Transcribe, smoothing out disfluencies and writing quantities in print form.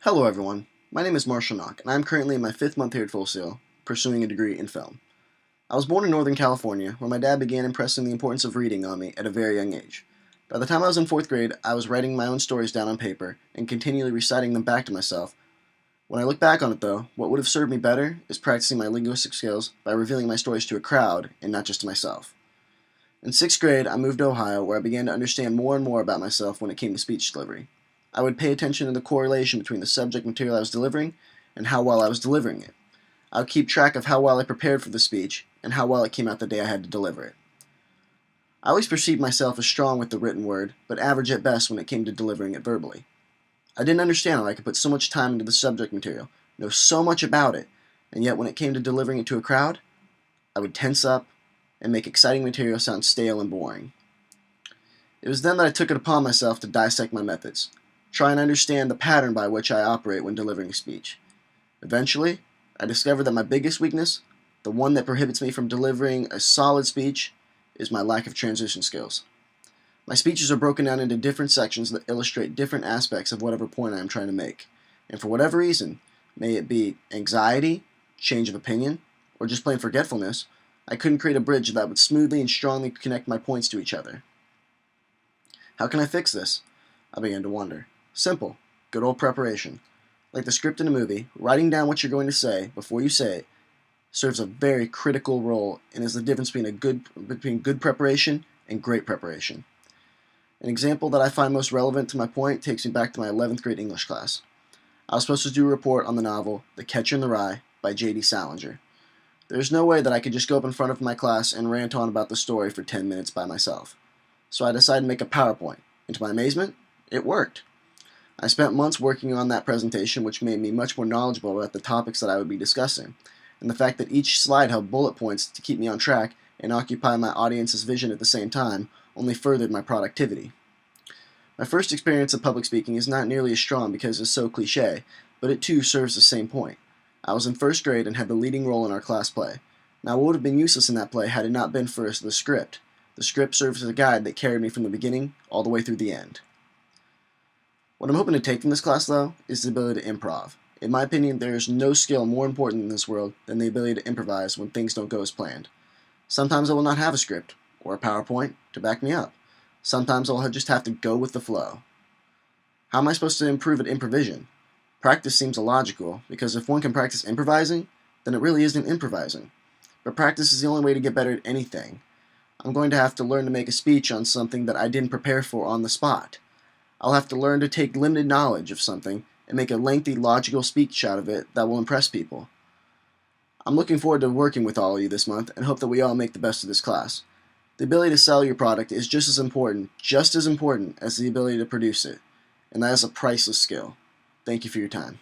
Hello everyone, my name is Marshall Knock, and I am currently in my 5th month here at Full Sail, pursuing a degree in film. I was born in Northern California, where my dad began impressing the importance of reading on me at a very young age. By the time I was in 4th grade, I was writing my own stories down on paper and continually reciting them back to myself. When I look back on it though, what would have served me better is practicing my linguistic skills by revealing my stories to a crowd and not just to myself. In 6th grade, I moved to Ohio, where I began to understand more and more about myself when it came to speech delivery. I would pay attention to the correlation between the subject material I was delivering and how well I was delivering it. I would keep track of how well I prepared for the speech and how well it came out the day I had to deliver it. I always perceived myself as strong with the written word, but average at best when it came to delivering it verbally. I didn't understand how I could put so much time into the subject material, know so much about it, and yet when it came to delivering it to a crowd, I would tense up and make exciting material sound stale and boring. It was then that I took it upon myself to dissect my methods, try and understand the pattern by which I operate when delivering a speech. Eventually, I discovered that my biggest weakness, the one that prohibits me from delivering a solid speech, is my lack of transition skills. My speeches are broken down into different sections that illustrate different aspects of whatever point I am trying to make. And for whatever reason, may it be anxiety, change of opinion, or just plain forgetfulness, I couldn't create a bridge that would smoothly and strongly connect my points to each other. How can I fix this? I began to wonder. Simple. Good old preparation. Like the script in a movie, writing down what you're going to say before you say it serves a very critical role and is the difference between good preparation and great preparation. An example that I find most relevant to my point takes me back to my 11th grade English class. I was supposed to do a report on the novel The Catcher in the Rye by J.D. Salinger. There's no way that I could just go up in front of my class and rant on about the story for 10 minutes by myself. So I decided to make a PowerPoint, and to my amazement, it worked. I spent months working on that presentation, which made me much more knowledgeable about the topics that I would be discussing, and the fact that each slide held bullet points to keep me on track and occupy my audience's vision at the same time only furthered my productivity. My first experience of public speaking is not nearly as strong because it's so cliche, but it too serves the same point. I was in 1st grade and had the leading role in our class play. Now, what would have been useless in that play had it not been for the script? The script serves as a guide that carried me from the beginning all the way through the end. What I'm hoping to take from this class, though, is the ability to improv. In my opinion, there is no skill more important in this world than the ability to improvise when things don't go as planned. Sometimes I will not have a script or a PowerPoint to back me up. Sometimes I'll just have to go with the flow. How am I supposed to improve at improvisation? Practice seems illogical, because if one can practice improvising, then it really isn't improvising. But practice is the only way to get better at anything. I'm going to have to learn to make a speech on something that I didn't prepare for on the spot. I'll have to learn to take limited knowledge of something and make a lengthy, logical speech out of it that will impress people. I'm looking forward to working with all of you this month and hope that we all make the best of this class. The ability to sell your product is just as important as the ability to produce it, and that is a priceless skill. Thank you for your time.